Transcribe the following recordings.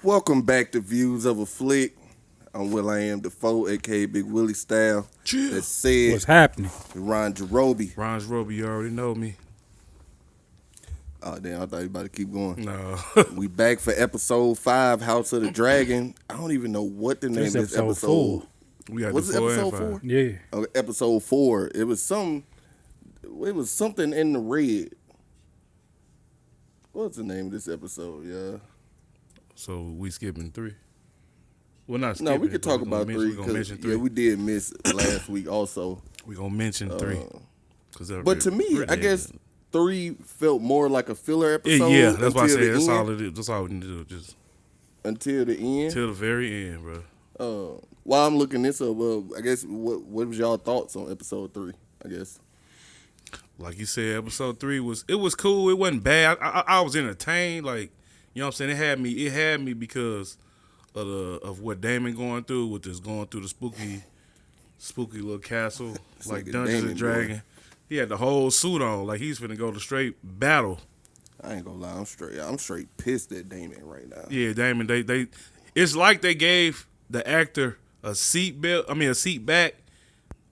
Welcome back to Views of a Flick. I'm Will I Am Defoe, aka Big Willie Style. Chill. That said, What's happening? Ron Jarobi. Ron Roby, you already know me. Oh damn, I thought you about to keep going. No. We back for episode 5, House of the Dragon. I don't even know what the name of this episode episode. 4. We got Was the it 4 and episode 5. 4? Yeah. Okay, episode 4. It was something in the red. What's the name of this episode, yeah? So we skipping 3. Well, not No, skipping. we could talk about 3 We gonna mention 3. yeah, we did miss last week also. We gonna mention 3. But to me, I guess 3 felt more like a filler episode. Yeah, that's why I until said the that's end. all it is. That's all we need to do. Just Until the end. till the very end, bro. While I'm looking this up, I guess what was y'all thoughts on episode 3? I guess. Like you said, episode 3 was cool. It wasn't bad. I was entertained. Like, you know what I'm saying? It had me because of what Damon going through, with just going through the spooky little castle, like nigga Dungeons Damon, and Dragons. He had the whole suit on, like he's finna go to straight battle. I ain't gonna lie, I'm straight pissed at Damon right now. Yeah, Damon. They it's like they gave the actor a seat back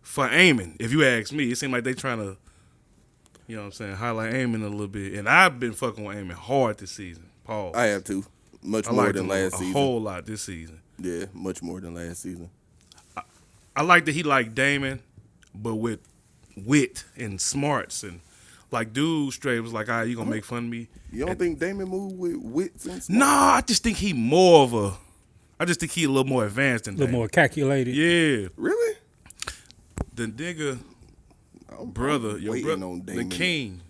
for Eamon. If you ask me, it seemed like they trying to, you know what I'm saying, highlight Eamon a little bit. And I've been fucking with Eamon hard this season. Pause. I have to. Much I more liked than him last a season. whole lot this season. Yeah, much more than last season. I like that he liked Damon, but with wit and smarts, and like dude straight was like, "Ah, you gonna make fun of me?" You don't think Damon moved with wits and stuff? No, I just think he more of a. I just think he a little more advanced than A little Damon. more calculated. Yeah, Really? the nigga I'm brother, your waiting brother, on the Damon. king,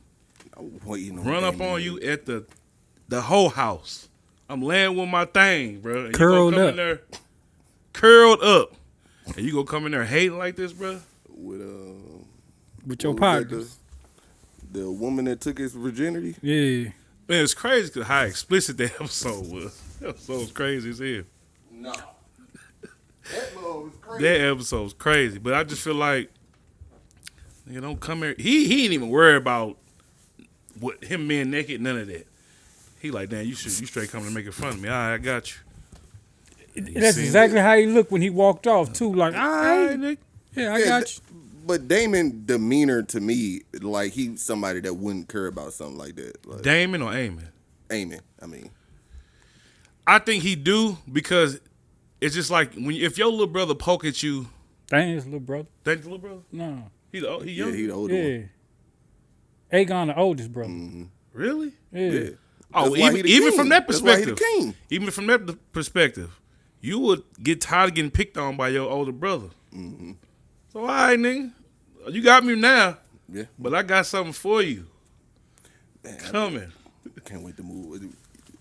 I'm waiting on run up Damon. on you at the whole house. I'm laying with my thing, bro. And Curled you gonna come up. in there, curled up, and you gonna come in there hating like this, bro? with With your what was that, partners. the woman that took his virginity. Yeah. Man, it's crazy 'cause how explicit that episode was. That episode was crazy as hell. No. That love was crazy. That episode was crazy, but I just feel like, nigga, don't come here. He ain't even worried about what him being naked, none of that. He like, damn, you straight coming to make fun of me. All right, I got you. That's seen exactly how he looked when he walked off, too. Like, all All right, right. nigga. Yeah, I Yeah, got you. But Damon demeanor to me, like he's somebody that wouldn't care about something like that. Like Damon or Eamon? Eamon, I mean, I think he do because it's just like if your little brother poke at you, Dang, his little brother. that little brother, No. he yeah, young. he the older Yeah. one. Aegon, the oldest brother. Really? Yeah. Yeah. Oh, That's why he the even king. from that That's why he perspective, the king. even from that perspective, you would get tired of getting picked on by your older brother. So all right, nigga, you got me now, Yeah, but I got something for you coming. can't wait to move.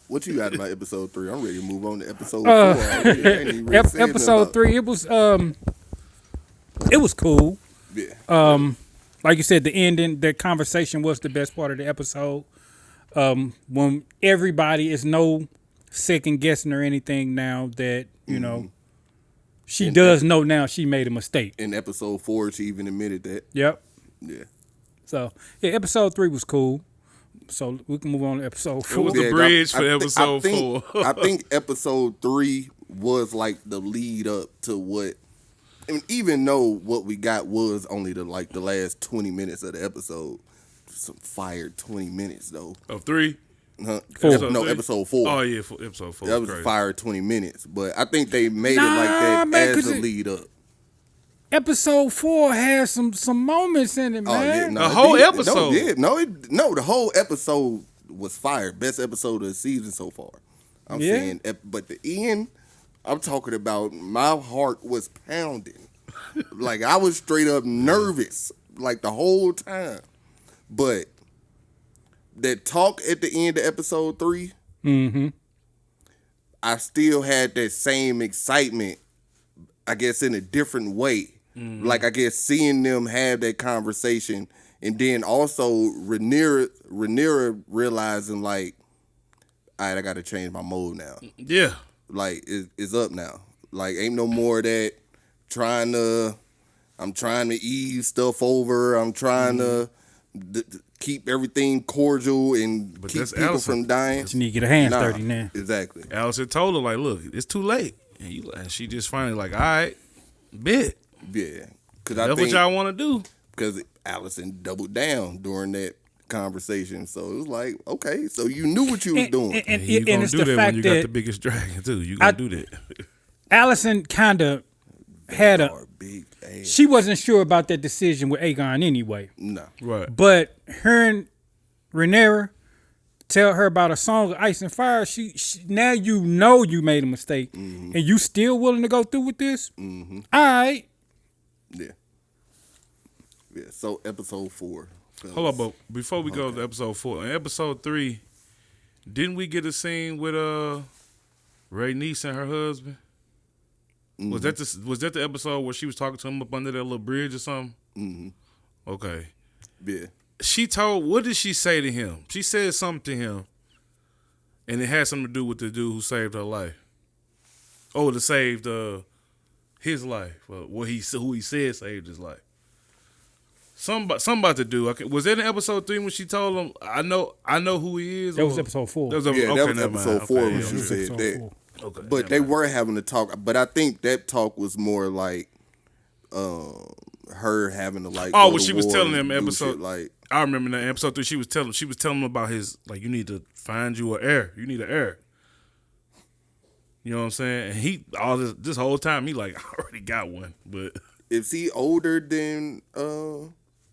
What you got about episode 3? I'm ready to move on to episode 4. I ain't even really said nothing Episode about- 3, it was cool. Yeah, Like you said, the ending, the conversation was the best part of the episode. When everybody is no second guessing or anything now that, you know, she does know now she made a mistake. in episode 4, she even admitted that. Yep. Yeah. So, yeah, episode 3 was cool. So we can move on to episode 4. was the Yeah, bridge for I episode think, 4. I think episode 3 was like the lead up to what, and even though what we got was only the last 20 minutes of the episode, some fire 20 minutes though. Of 3. Huh? Episode No, 3? episode 4. Oh yeah, episode 4. That was crazy. fire 20 minutes, but I think they made it Nah, like that man, as 'cause a it- lead up. Episode 4 has some moments in it, Oh yeah, man. no, The it whole did. episode. No, the whole episode was fire. Best episode of the season so far. I'm Yeah. saying, but the end, I'm talking about. My heart was pounding, like I was straight up nervous, like the whole time. But that talk at the end of episode 3, I still had that same excitement. I guess in a different way. Like I guess seeing them have that conversation, and then also Rhaenyra realizing like, all right, I got to change my mode now. Yeah. Like it's up now. Like ain't no more of that I'm trying to ease stuff over. I'm trying to keep everything cordial and But keep that's people Allison. from dying. You need to get her hands Nah, dirty now. exactly. Allison told her like, "Look, it's too late," and she just finally like, "All right, bet Yeah, because I that's what think y'all want to do." because Allison doubled down during that conversation, so it was like, okay, so you knew what you was doing. And, You gonna it's do the that when fact you got the that biggest dragon too. You gonna do that? Allison kind of had a. Or big ass. She wasn't sure about that decision with Aegon anyway. No, Right. But her and Rhaenyra tell her about a song of ice and fire. She now you know you made a mistake, and you still willing to go through with this. All right. yeah. So episode 4. fellas. Hold on, but before we go to episode 4, in episode 3, didn't we get a scene with Rhaenys and her husband? Was that the episode where she was talking to him up under that little bridge or something? Okay. Yeah. What did she say to him? She said something to him, and it had something to do with the dude who saved her life. Oh, to save his life. Who he said saved his life. Something about the dude. Okay. Was that in episode 3 when she told him, I know who he is? That was episode 4. That was episode 4 when she said Episode that. 4. Okay. But they were having a talk. But I think that talk was more like her having to like. Oh, go when to she was war telling and him do episode. shit, like I remember that in episode 3. She was telling him about his, like, you need to find you an heir. You need an heir. You know what I'm saying? And he all this whole time he like, I already got one. But is he older than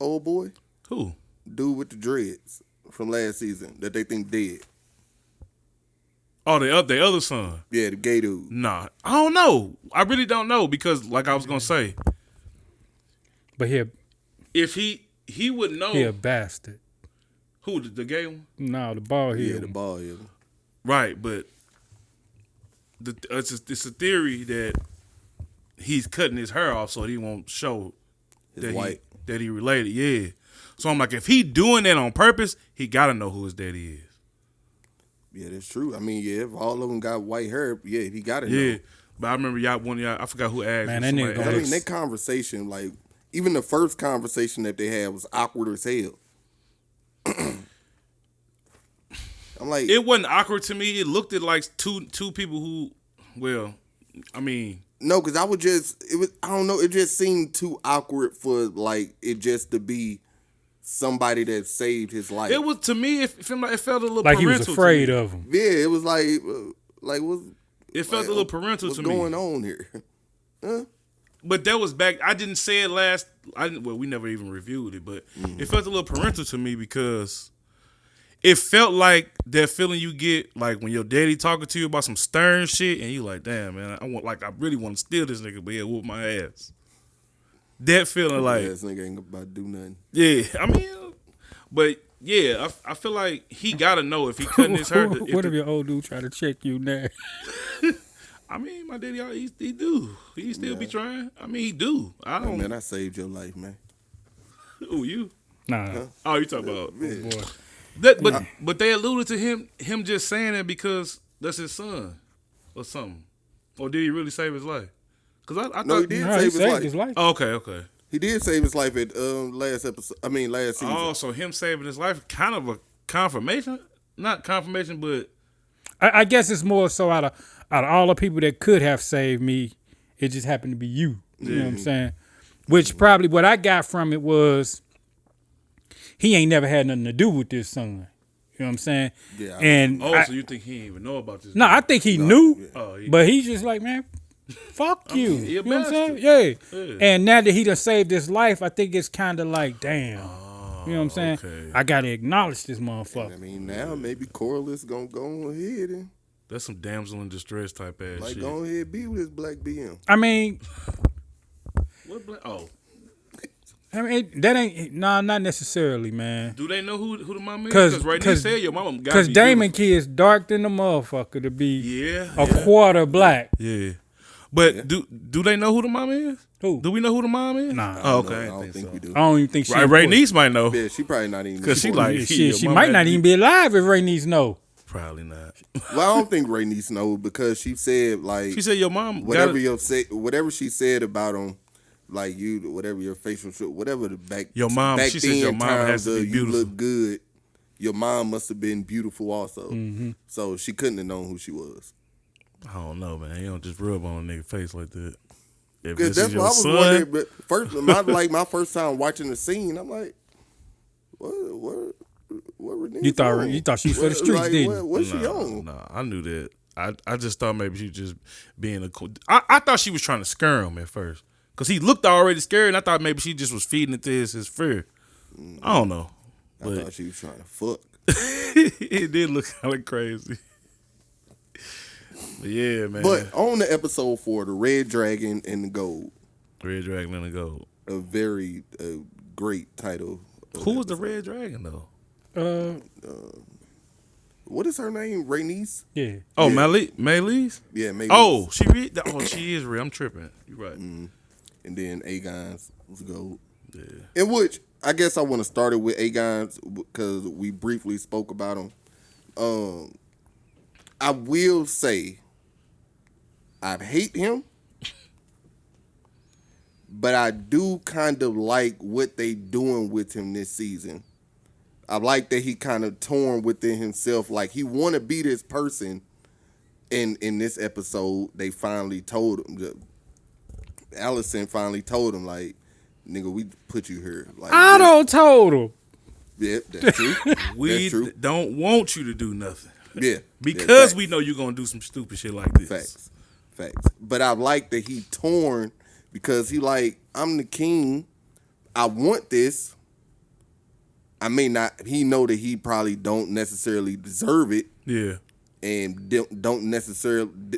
old boy? who? Dude with the dreads from last season that they think dead. Oh, the other son. Yeah, the gay dude. Nah, I don't know. I really don't know because, like I was gonna say, But if he would know he a bastard. who the gay one, No, the ball Yeah, here. the ball. Yeah. right? But it's a theory that he's cutting his hair off so he won't show His that white. that he related. Yeah. So I'm like, if he doing that on purpose, he gotta know who his daddy is. Yeah, that's true. I mean, yeah, if all of them got white hair, yeah, he got it. Yeah. But I remember one of y'all, I forgot who asked. Man, me, that nigga somebody gonna I asked- mean, that conversation, like, even the first conversation that they had was awkward as hell. I'm like, it wasn't awkward to me. It looked at like two people who, well, I mean, no, because I don't know, it just seemed too awkward for, like, it just to be somebody that saved his life. it was, to me, it felt a little Like he parental was to afraid me. of him. Yeah, it was like what's It felt like, a little parental what's to me. going on here? But that was back. I didn't say it last. Well, we never even reviewed it, but it felt a little parental to me because it felt like that feeling you get like when your daddy talking to you about some stern shit, and you like, damn man, I really want to steal this nigga, but yeah, whoop my ass. That feeling like, Ass nigga ain't about to do nothing. yeah, I mean, but yeah, I feel like he gotta know if he cutting his hair. What if your old dude try to check you now? I mean, my daddy, he do. He still be trying. I mean, he do. I Oh, don't. man, I saved your life, man. Who you? Nah. Oh, you talking about? Yeah. Boy. But they alluded to him just saying that because that's his son or something. Or did he really save his life? Because I No, he thought. did Nah, he save his saved life. his life. Oh, okay. He did save his life at last season. Oh, so him saving his life, kind of a confirmation? Not confirmation, but I guess it's more so out of all the people that could have saved me, it just happened to be you. You know what I'm saying? Which probably what I got from it was he ain't never had nothing to do with this son. You know what I'm saying? Yeah. And so you think he didn't even know about this? no, I think he knew, Oh, he- but he's just like, man, fuck you. he a You know what I'm saying? bastard. Yeah. And now that he done saved his life, I think it's kind of like, damn. You know what I'm saying? okay. I gotta acknowledge this I motherfucker. mean, now maybe Corliss gonna go ahead and That's some damsel in distress type ass like shit. go ahead be with his black BM. I mean, Oh, that ain't not necessarily, man. do they know who the mama is? Cause right now said your mama got Because Damon Kid's dark than the motherfucker to be Yeah. a quarter black. Yeah. But do they know who the mama is? Who? Do we know who the mama is? Nah. Oh, No, okay. I don't think we do. I don't even think she. Right, Ray Niece might know. Yeah, she probably not even. 'Cause she important. like- She, your she mama might had not to even be- be alive if Ray needs know. Probably not. Well, I don't think Ray Niece know because she said like She said your mom whatever got it. whatever she said about him like you, whatever your facial, whatever the back. Your mom, back she said your then mom times has to be of beautiful. You look good. Your mom must have been beautiful also. Mm-hmm. So she couldn't have known who she was. I don't know, man. You don't just rub on a nigga face like that. If Because this that's is what I your was son, wondering. But first, my first time watching the scene, I'm like, what Renee You thought on? you thought she was for the streets, Like, didn't you? what's she on? nah, I knew that. I just thought maybe she was just being a cool. I thought she was trying to scare him at first. Because he looked already scared, and I thought maybe she just was feeding into his fear. I don't know. I But thought she was trying to fuck. it did look kind of crazy. But yeah, man. But on the episode 4, the Red Dragon and the Gold, Red Dragon and the Gold. a very great title. Who was the Red Dragon, though? What is her name? Rhaenys? Yeah. Oh, Yeah. Maelys? Yeah, maybe. Oh, she is real. I'm tripping. You're right. And then Aegon's was Gold. Yeah. In which I guess I want to start it with Aegon's because we briefly spoke about him. I will say I hate him, but I do kind of like what they doing with him this season. I like that he kind of torn within himself, like he want to be this person. In this episode, they finally told him. Allison finally told him, like, nigga, we put you here. Like, I don't told him. Yeah, that's true. We That's true. don't want you to do nothing. Yeah. Because yeah, we know you're going to do some stupid shit like this. Facts. But I like that he torn because he like, I'm the king. I want this. I may not, he know that he probably don't necessarily deserve it Yeah. and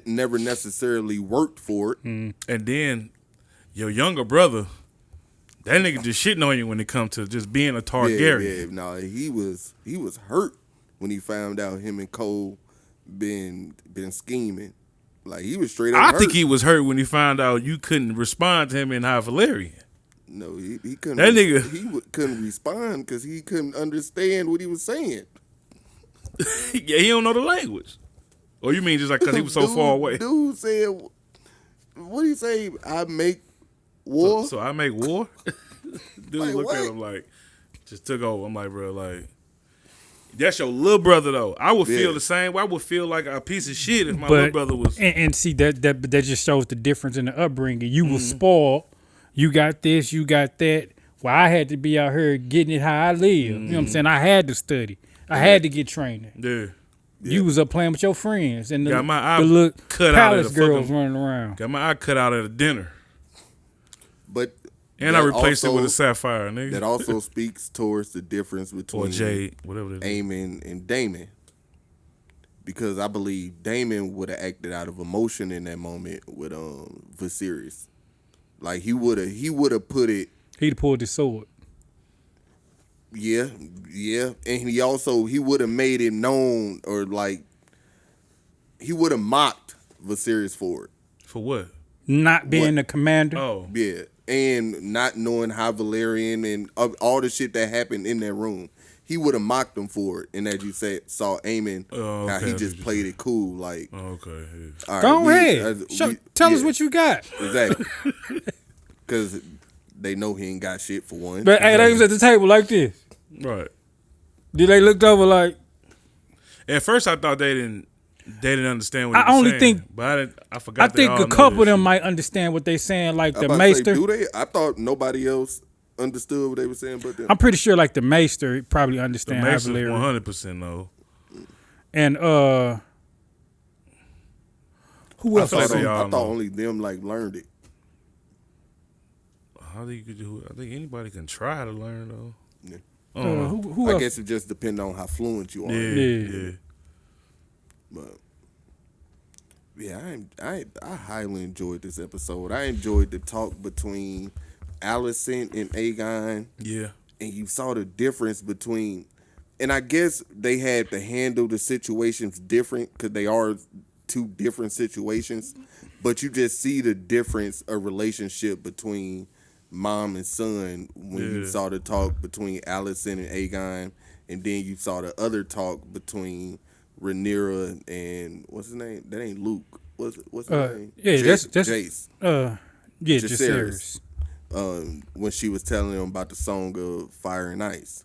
never necessarily worked for it. And then your younger brother, that nigga just shitting on you when it comes to just being a Targaryen. Yeah, no, he was hurt when he found out him and Cole been scheming. Like he was straight up I hurt. think he was hurt when he found out you couldn't respond to him in High Valyrian. No, he couldn't. That nigga- couldn't respond because he couldn't understand what he was saying. Yeah, he don't know the language. Or you mean just like because he was so far away? Dude said, "What do you say? I make war." So I make war? Dude Like, looked at what? him like, just took over. I'm like, bro, like, that's your little brother, though. I would feel Yeah. the same way. I would feel like a piece of shit if my little brother was. and see that just shows the difference in the upbringing. You was spoiled. You got this, you got that. Well, I had to be out here getting it how I live. You know what I'm saying? I had to study. I had to get training. Yeah. You was up playing with your friends and the, Got my eye the little cut out of palace the girls fucking- running around. Got my eye cut out at a dinner. But And I that replaced it also- with a sapphire, nigga. That also speaks towards the difference or between jade, whatever it is. Aemon and Daemon. Because I believe Daemon would have acted out of emotion in that moment with Viserys. Like he would have put it. He'd pulled his sword. Yeah, and he would have made it known, or like he would have mocked Viserys for it. For what? Not being What? the commander. Oh. Yeah, and not knowing how Valerian and all the shit that happened in that room, he would have mocked him for it. And as you said, saw Aemon, Oh, how okay, he I just see what played it cool, like, Okay. Yeah. all right, Go ahead. Tell us yeah, what you got. exactly, because they know he ain't got shit for one. But hey, they was at the table like this. Right. Did they looked over like? At first, I thought they didn't understand what I he was only saying, think- but I forgot. I think they all a know couple of this them shit. might understand what they saying. Like I'm the about to say, maester. do they? I thought nobody else understood what they were saying, but them. I'm pretty sure like the maester probably The understand Masons Valerian. 100% though. And who I else? feel like I they saw? all I thought know. only them like learned it. How do you do it? I think anybody can try to learn though. Yeah. I don't know. Who I else? guess it just depends on how fluent you are. Yeah. But yeah, I highly enjoyed this episode. I enjoyed the talk between Alicent and Aegon, Yeah. and you saw the difference between. And I guess they had to handle the situations different because they are two different situations. But you just see the difference of relationship between mom and son when you Yeah. saw the talk between Alicent and Aegon, and then you saw the other talk between Rhaenyra and what's his name? That ain't Luke. What's his name? Yeah, that's Jace. yeah, Jacaerys. Jacaerys. when she was telling him about the song of Fire and Ice.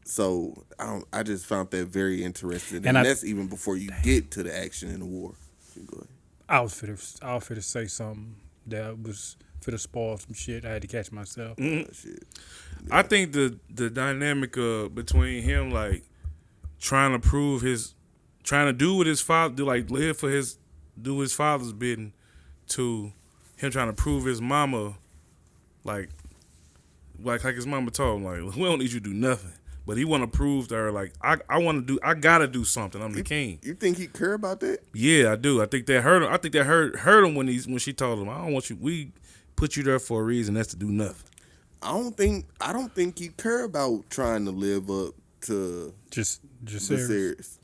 So I just found that very interesting, and that's even before you get to the action in the war. Go ahead. I was fit to say something that was fit to spoil some shit. I had to catch myself. Shit. I think the dynamic between him like trying to do what his father do, like live for do his father's bidding, to him trying to prove his mama like his mama told him, like, we don't need you to do nothing. But he want to prove to her, like, I gotta do something. I'm the king. You think he care about that? Yeah, I do. I think that hurt him. I think that hurt him when she told him, I don't want you. We put you there for a reason. That's to do nothing. I don't think he care about trying to live up to Just Viserys.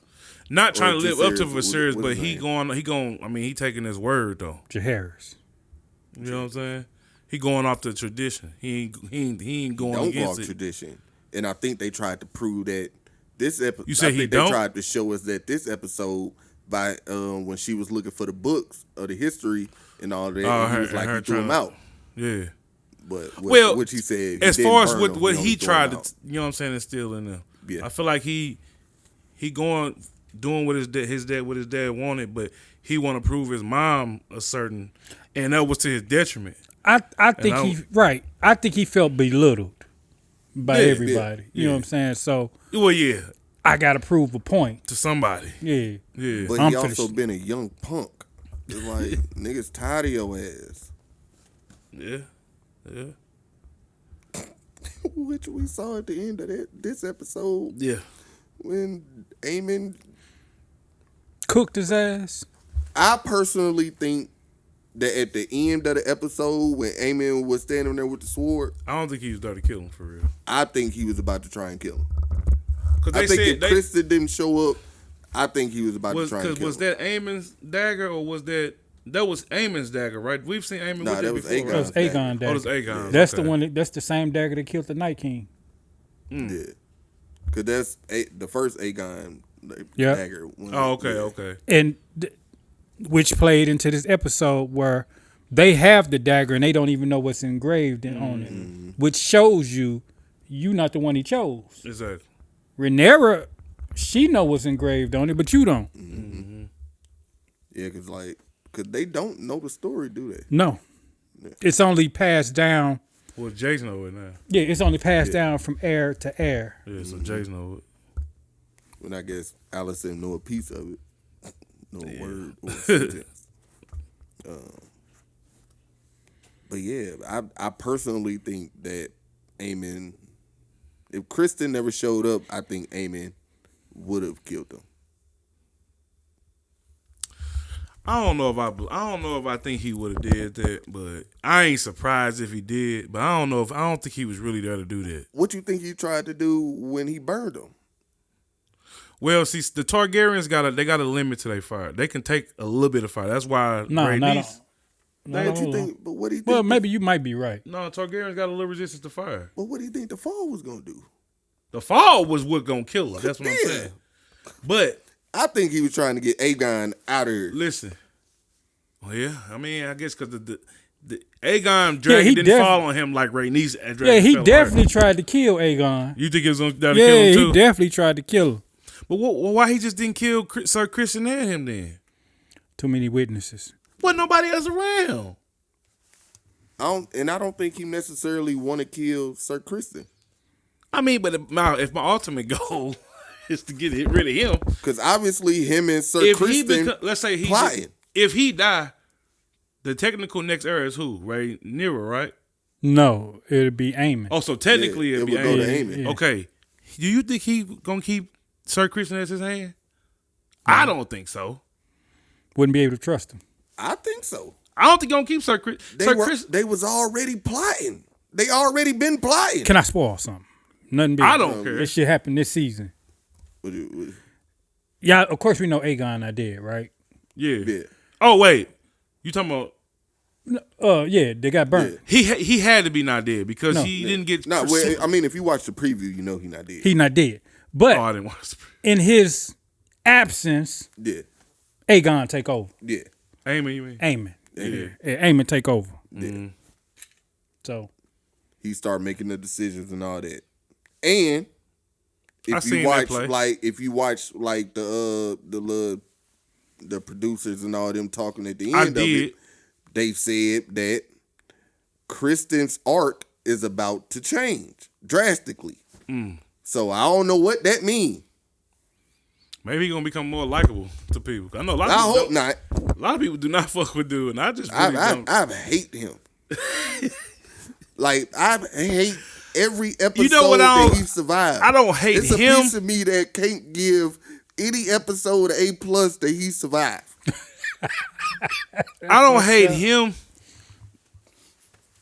Not trying Or to live up to Viserys, Viserys, what but his name? he taking his word though. Jaehaerys. You know what I'm saying? He going off the tradition. He ain't going Don't go against off it. tradition. And I think they tried to prove that this episode. You said I think he they don't? tried to show us that this episode by when she was looking for the books of the history and all that. And he was like, he threw them out. Yeah. But which he said, as didn't far as burn them, what only he threw tried them to, out. you know what I'm saying, is still in there. Yeah. I feel like he going doing what his dad wanted, but he want to prove his mom a certain, and that was to his detriment. I think I think he felt belittled by Yeah, everybody. You know what I'm saying? So Well, yeah, I gotta prove a point. to somebody. Yeah. Yeah. But I'm he also finished. been a young punk. It's like, niggas tired of your ass. Yeah. Yeah. Which we saw at the end of this episode Yeah. when Aemon. Cooked his ass. I personally think that at the end of the episode when Aemon was standing there with the sword, I don't think he was there to kill him for real. I think he was about to try and kill him. Because I they think said if Kristen didn't show up, I think he was about to try and kill was him. that Aemon's dagger or was that was Aemon's dagger, right? We've seen Aemon Nah, with that it was before. Aegon's That was dagger. Aegon dagger. Oh, that's Aegon. That's Okay. the one. That's the same dagger that killed the Night King. Yeah. Because that's the first Aegon Yeah. dagger. Oh, okay, okay. And which played into this episode where they have the dagger and they don't even know what's engraved on it, which shows you not the one he chose. Exactly. Rhaenyra, she know what's engraved on it, but you don't. Yeah, because they don't know the story, do they? No, it's only passed down. Well, Jason know it now. Yeah, it's only passed down from heir to heir. Yeah, so Jason know it. When I guess Allison know a piece of it. No word or sentence. But yeah, I personally think that Aemon, if Kristen never showed up, I think Aemon would have killed him. I don't know if I think he would have did that, but I ain't surprised if he did. But I don't think he was really there to do that. What you think he tried to do when he burned him? Well, see, the Targaryens got a limit to their fire. They can take a little bit of fire. That's why No, Rhaenys. What you think? But what do you think? Well, maybe you might be right. No, Targaryens got a little resistance to fire. But what do you think the fall was gonna do? The fall was what gonna kill her. That's what I'm Yeah. saying. But I think he was trying to get Aegon out of here. listen, well, yeah, I mean, I guess because the Aegon dragon he didn't fall on him like Rhaenys. Yeah, he definitely tried to kill Aegon. You think he was going to kill Yeah, him too? he definitely tried to kill him. But why he just didn't kill Sir Christian and him then? Too many witnesses. Wasn't nobody else around. I don't think he necessarily want to kill Sir Kristen. I mean, but if my ultimate goal is to get rid of him, Because obviously him and Sir if Kristen let's say plotting. if he die, the technical next heir is who? Right, Nero, right? No, it'd be Aemon. Oh, so technically Yeah, it'd it be would go to Aemon. Aemon. Okay, do you think he gonna keep Sir Christian as his hand? I don't think so. Wouldn't be able to trust him. I think so. I don't think he gonna keep Sir Christian. They was already plotting. They already been plotting. Can I spoil something? Nothing big. I don't care. This shit happened this season. What- Yeah, of course we know Aegon I did, right? Yeah. Yeah. Oh wait, you talking about? Yeah, they got burnt. He had to be not dead because No. he didn't get. No, well, I mean, if you watch the preview, you know he not dead. He not dead. But Oh, I didn't watch. in his absence, Yeah, Aegon take over. yeah. Aemon, you mean? Aemon. Yeah. Yeah, Aemon take over. Yeah. So he started making the decisions and all that. And if seen you that watch play. the producers and all them talking at the I end of did. it, they said that Kristen's arc is about to change drastically. So I don't know what that means. Maybe he gonna become more likable to people. I know a lot of I people hope don't- not. A lot of people do not fuck with dude, and I just really don't. I hate him. Like I hate every episode You know what I that don't- he survived. I don't hate it's a him. piece of me that can't give any episode A+ that he survived. I don't hate him,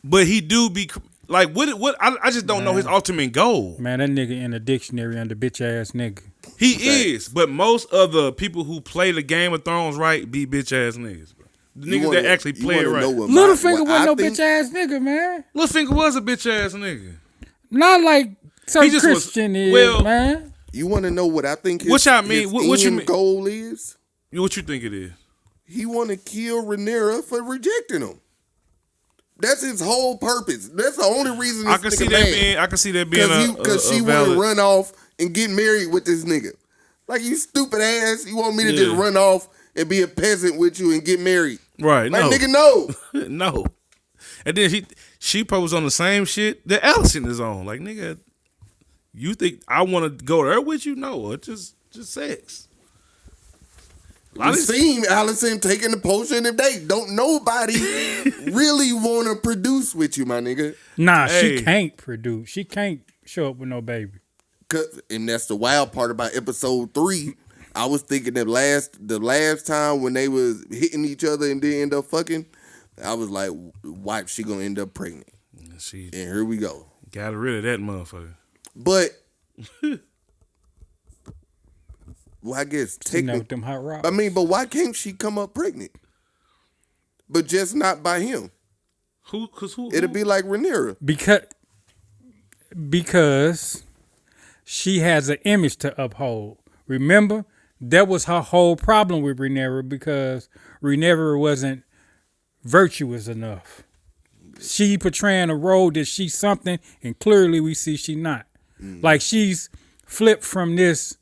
but he do be like what I just don't know his ultimate goal. man, that nigga in the dictionary under bitch ass nigga. He is, but most of the people who play the Game of Thrones right be bitch ass niggas, bro. The niggas that actually play it right. Littlefinger wasn't no bitch ass nigga, man. Littlefinger was a bitch ass nigga. Not like some He just was- Christian is, well, man. You want to know what I think his, What y'all mean? his What you end mean? goal is? What you think it is? He want to kill Rhaenyra for rejecting him. That's his whole purpose. That's the only reason this I can nigga see that mad. being. I can see that being Because a she want valid. to run off and get married with this nigga. Like, you stupid ass. You want me to Yeah. just run off and be a peasant with you and get married? Right? Like, No, nigga, no. no. And then she posed on the same shit that Allison is on. Like, nigga, you think I want to go there with you? No, it's just sex. You seen Allison taking the potion and they don't nobody really want to produce with you, my nigga. Nah, Hey. she can't produce. She can't show up with no baby. And that's the wild part about episode 3. I was thinking the last time when they was hitting each other and then end up fucking, I was like, watch, she gonna end up pregnant. She And here we go. got rid of that motherfucker. But well, I guess You know, technically, with them hot rocks. I mean, but why can't she come up pregnant? But just not by him. Who? It'll be like Rhaenyra. Because she has an image to uphold. Remember, that was her whole problem with Rhaenyra, because Rhaenyra wasn't virtuous enough. She portraying a role that she's something, and clearly we see she not. Like, she's flipped from this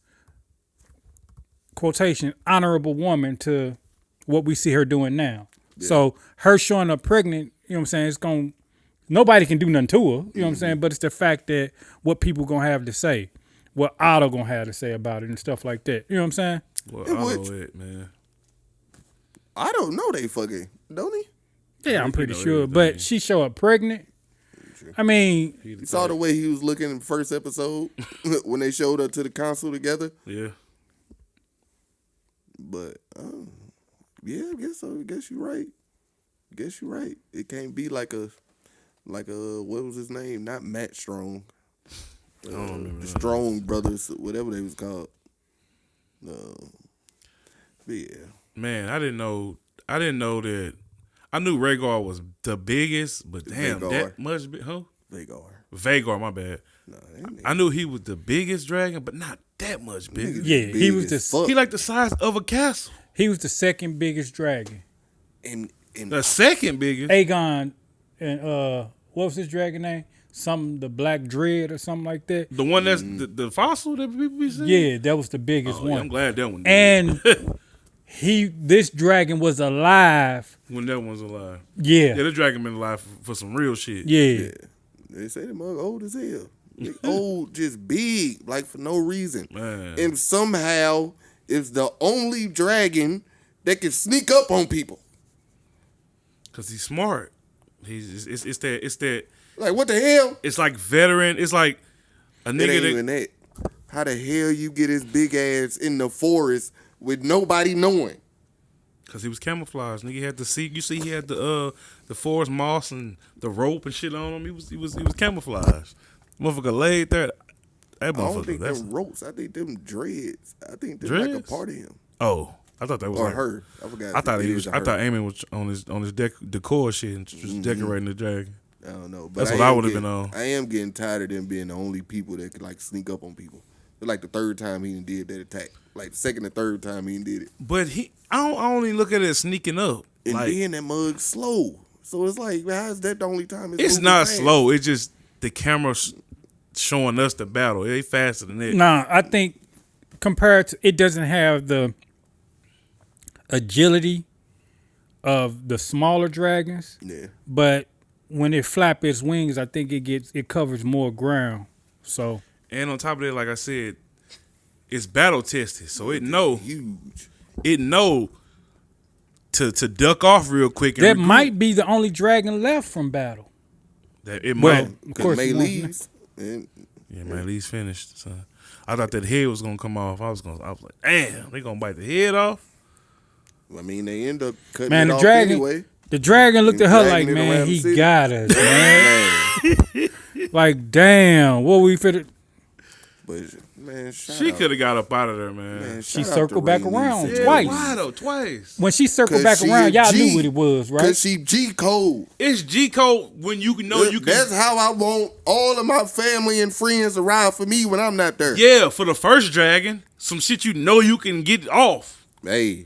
quotation honorable woman to what we see her doing now. So her showing up pregnant, you know what I'm saying, it's going nobody can do nothing to her, you know what I'm saying, but it's the fact that what people going to have to say, what Otto going to have to say about it and stuff like that. You know what I'm saying? Well, It I would- know it, man. I don't know they fucking, don't he? Yeah, I'm pretty know sure, everything. but she show up pregnant. I mean, You saw the way he was looking in the first episode when they showed up to the council together. Yeah. But yeah, I guess so. I guess you're right. It can't be like a what was his name? Not Matt Strong. I don't remember The that. Strong Brothers, whatever they was called. But yeah. Man, I didn't know that. I knew Rhaegar was the biggest, but damn, Vagar. that much big, huh? Vagar. Vagar, my bad. No, that ain't I knew he was the biggest dragon, but not that much bigger. yeah, he big was as the fuck. He like the size of a castle. he was the second biggest dragon. And The second biggest. Aegon and what was his dragon name? The Black Dread or something like that. The one that's the fossil that people be saying? Yeah, that was the biggest Oh, yeah, I'm one. glad that one did. And this dragon was alive. when that one's alive. Yeah. Yeah, the dragon been alive for some real shit. Yeah. they say the mug old as hell. Like, old, just big, like for no reason. Man. And somehow it's the only dragon that can sneak up on people. Cause he's smart. It's that Like, what the hell? it's like veteran. It's like a It ain't nigga that even that. How the hell you get his big ass in the forest with nobody knowing? cause he was camouflaged. Nigga had the seat. You see, he had the forest moss and the rope and shit on him. He was camouflaged. Motherfucker laid there. That I don't motherfucker. think That's them ropes. I think them dreads. I think they're like a Dreads? part of him. oh. I thought that was Or like, her. I forgot. I thought It he is was. her. I thought Eamon was on his decor shit and just decorating the dragon. I don't know. But That's what I am would've been getting- on. I am getting tired of them being the only people that could like sneak up on people. It's like the third time he done did that attack. Like the second or third time he did it. But I don't even look at it as sneaking up. And Like then that mug slow. So it's like, how is that the only time It's moving not fast? slow. It's just the camera's showing us the battle. They faster than it. Nah, I think compared to, it doesn't have the agility of the smaller dragons, Yeah. but when it flap its wings, I think it covers more ground. So And on top of that, like I said, it's battle tested, so it know Huge. to duck off real quick. And that regroup. might be the only dragon left from battle. That it Well, might. of Because course, May you won't- leaves. And Yeah, man, Lee's finished. So I thought that head was gonna come off. I was like, damn, they gonna bite the head off. I mean, they end up cutting Man, it the off dragon, anyway. the dragon looked at her like, Dragging it man, around he the city. got us, man. Man, Like, damn, what we fit? but man, shout She out. could have got up out of there, man. Man, She shout out circled to back Rainy around City. twice. Why though? Twice. When she circled 'Cause back she around, a y'all G. knew what it was, right? Cause she G code. It's G code when you know you can. That's how I want all of my family and friends around for me when I'm not there. Yeah, for the first dragon, some shit you know you can get off. Hey,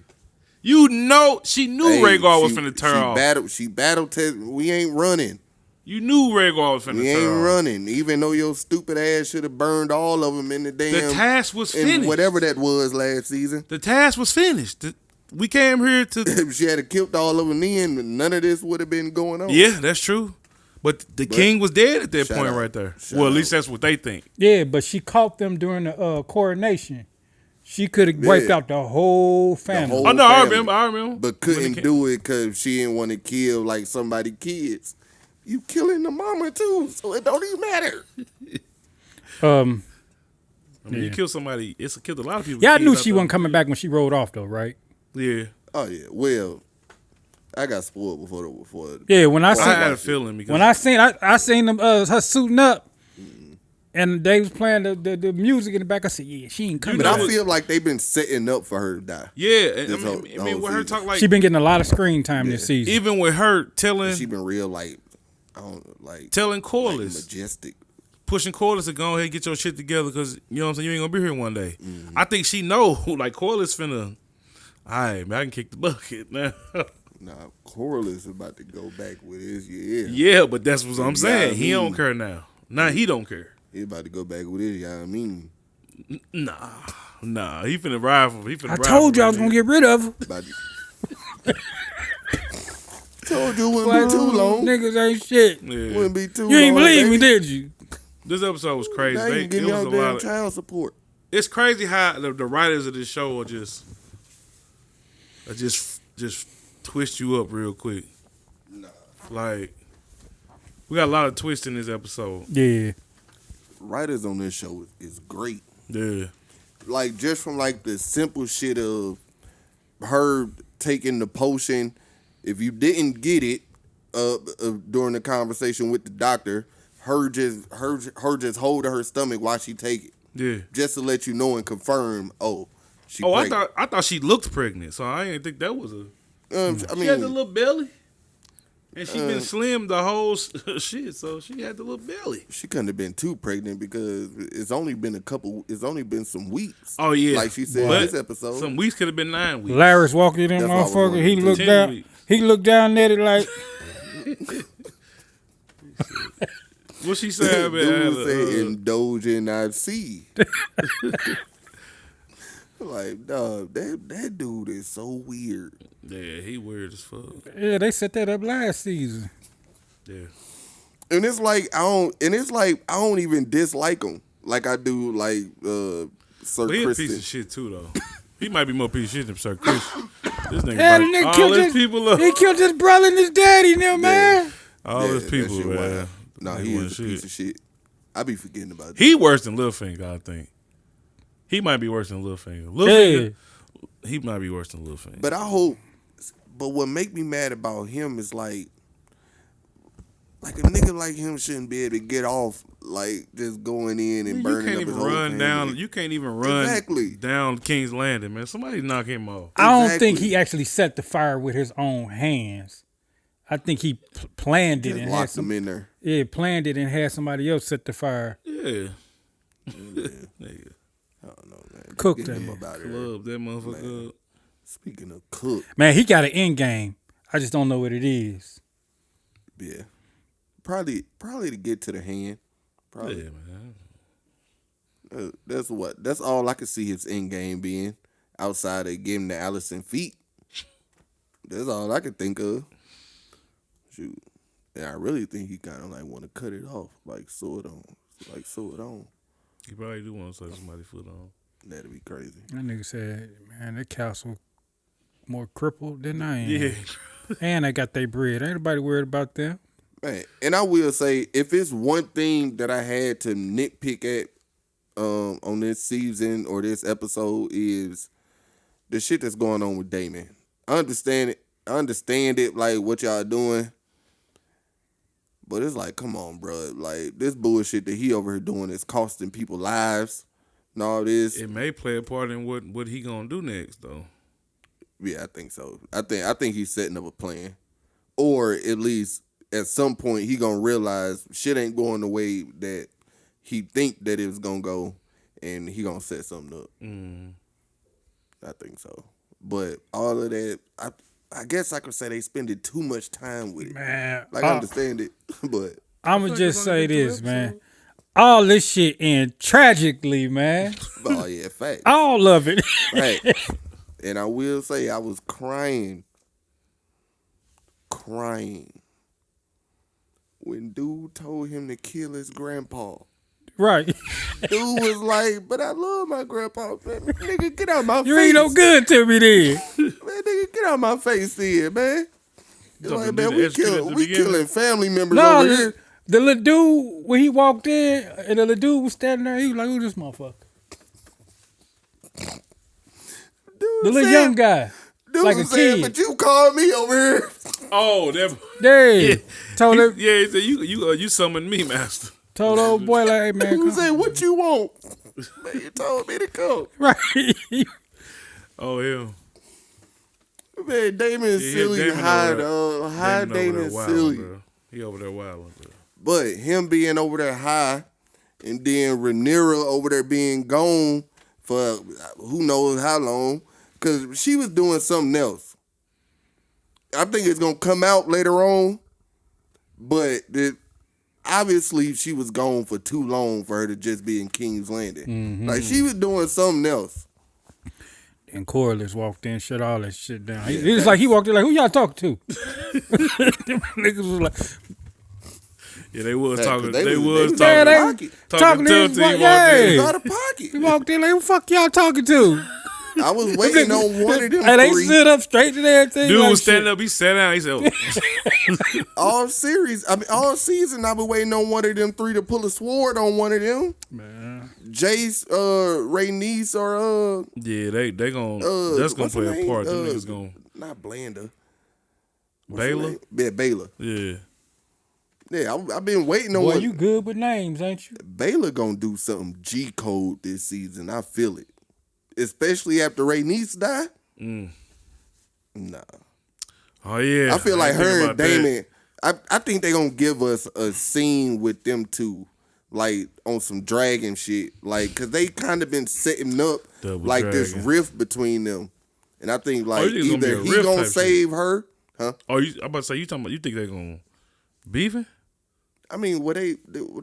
You know, she knew hey, Rhaegar was she- finna turn she off. She battle test. We ain't running. You knew Rhaegar was finna We turn ain't off. running. Even though your stupid ass should have burned all of them in the damn. The task was in finished. whatever that was last season. The task was finished. We came here to. If she had killed all of them then, none of this would have been going on. Yeah, that's true. But the king was dead at that Shout point out. right there. Shout Well, at least out. that's what they think. Yeah, but she caught them during the coronation. She could have wiped Yeah. out the whole family. whole- Oh no, I family. remember. I remember. But When couldn't the do it because she didn't want to kill like somebody kids. You killing the mama too, so it don't even matter. I mean, Yeah. You kill somebody. It's killed a lot of people. Y'all kids knew out she there. wasn't coming back when she rode off, though, right? Yeah, Oh yeah, well, I got spoiled before. Yeah, when I I seen had a feeling because when I seen them her suiting up, and they was playing the music in the back. I said, yeah, she ain't coming But back. I feel like they've been setting up for her to die. yeah, and This whole- I mean, whole with her season. talk like She been getting a lot of screen time this season. even with her telling She been real like, I don't like telling like Corliss, majestic. pushing Corliss to go ahead and get your shit together because you know what I'm saying. You ain't gonna be here one day. I think she know like Corliss finna. All right, man, I can kick the bucket now. Nah, Corliss is about to go back with his yeah. Yeah, but that's what I'm Yeah, saying. I He don't mean- care now. Now he don't care. He about to go back with his. I mean, Nah, he finna ride for. He finna. I ride told for you I was that gonna nigga. get rid of her. about to. Told you it wouldn't be too long. Niggas ain't shit. Yeah. Wouldn't be too long. You ain't believe me, baby. did you? This episode was crazy. Now you They, can give it me was all a lot damn of. child support. It's crazy how the writers of this show will just twist you up real quick. Like we got a lot of twists in this episode. Yeah. Writers on this show is great. Yeah, Like just from like the simple shit of her taking the potion. If you didn't get it during the conversation with the doctor, her just holding her stomach while she take it, yeah. just to let you know and confirm. Oh, she. Oh, pregnant. I thought she looked pregnant, so I didn't think that was a. I She had the mean, little belly, and she been slim the whole shit, so she had the little belly. she couldn't have been too pregnant because it's only been some weeks. Oh yeah, Like she said in But this episode. some weeks could have been 9 weeks. Larry's walking in, That's what I was motherfucker. He wondering, looked 10 down. weeks. He looked down at it like, What she said? Dude said indulging I see. Like, dog, that dude is so weird. Yeah, he weird as fuck. yeah, they set that up last season. Yeah, And it's like I don't even dislike him like I do like Sir but he a Kristen. piece of shit too, though. He might be more piece of shit than Sir Chris. This nigga, Yeah, the bite nigga all killed his his people up. He killed his brother and his daddy now, man. All Yeah, his that people, shit man. wild. Nah, Nigga he wasn't is a piece of shit. I be forgetting about that. He worse than Littlefinger, I think. He might be worse than Littlefinger. Yeah. Littlefinger, he might be worse than Littlefinger. But I hope. But what make me mad about him is like a nigga like him shouldn't be able to get off like just going in and you burning can't up even his whole run family. down. You can't even run Exactly. down King's Landing, man. Somebody knock him off. I don't Exactly. think he actually set the fire with his own hands. I think he planned it Just and had locked him in there. planned it and had somebody else set the fire. Yeah. Nigga, I don't know, man. Cook Get that him man. up out of there. club that motherfucker up. Speaking of cook, Man, he got an end game. I just don't know what it is. Yeah. Probably to get to the hand. Probably. Yeah, man. That's all I could see his end game being, outside of getting the Allison feet. That's all I could think of. Shoot. And I really think he kind of like want to cut it off, like sew it on. You probably do want to sew somebody's foot on. That'd be crazy. That nigga said, man, that castle more crippled than I am. Yeah. And they got their bread. Ain't nobody worried about them. Man, and I will say, if it's one thing that I had to nitpick at on this season or this episode, is the shit that's going on with Damon. I understand it, like what y'all doing, but it's like, come on, bro. Like, this bullshit that he over here doing is costing people lives and all this. It may play a part in what he gonna do next, though. Yeah, I think so. I think he's setting up a plan, or at least at some point he gonna realize shit ain't going the way that he think that it was gonna go, and he gonna set something up. I think so. But all of that, I guess I could say they spending too much time with it. Man, Like, I understand it, but I'm going to just say this, man. All this shit end tragically, man. oh yeah, fact. All of it. Fact. And I will say I was crying when dude told him to kill his grandpa. Right. Dude was like, but I love my grandpa. Man, nigga, get out my face. You ain't no good to me then. Man, nigga, get out my face then, man. It's like, Talking man, to we the extra at the beginning. killing family members No, over here. the little dude, when he walked in, and the little dude was standing there, he was like, who this motherfucker? Dude The little said- young guy. Dude like a said, kid. but you called me over here. Oh, that. Yeah. Told him, Yeah, he said you summoned me, master. told old boy, like, hey, man, Dude come. said, what you want? Man, you told me to come. Right. Oh, yeah. Man, Damon is silly. Damon High over Damon there is wilding, silly. bro. He over there wilding, bro. But him being over there high, and then Rhaenyra over there being gone for who knows how long, because she was doing something else. I think it's going to come out later on, but obviously she was gone for too long for her to just be in King's Landing. Mm-hmm. Like, she was doing something else. And Corliss walked in, shut all that shit down. He was like, he walked in like, who y'all talking to? Them niggas was like, Yeah, they was Fact, 'cause talking. they They was was yeah, talking. they Talking to tough him, till he walked yeah. in. It's out of pocket. He walked in like, who the fuck y'all talking to? I was waiting on one of them And they three. stood up straight to their thing. Dude like, was standing shit. up. He sat down. He said, oh. All season, I've been waiting on one of them three to pull a sword on one of them. Man. Jace, Rhaenys, or Yeah, they gonna. That's gonna what's her play a name? part. Them niggas gonna. Not Blanda. What's her Baylor. name? Yeah, Baylor. Yeah. Yeah, I've been waiting on Boy, one. you good with names, ain't you? Baylor gonna do something G code this season. I feel it, especially after Rhaenys die. Nah, Oh yeah. I feel like ain't think her and about that. Damon. I think they gonna give us a scene with them two, like on some dragon shit, like because they kind of been setting up Double like this dragon. rift between them, and I think like you think it's gonna either be a he rift gonna type shit? save her, huh? Oh, I'm about to say you talking about? You think they gonna beefing? I mean,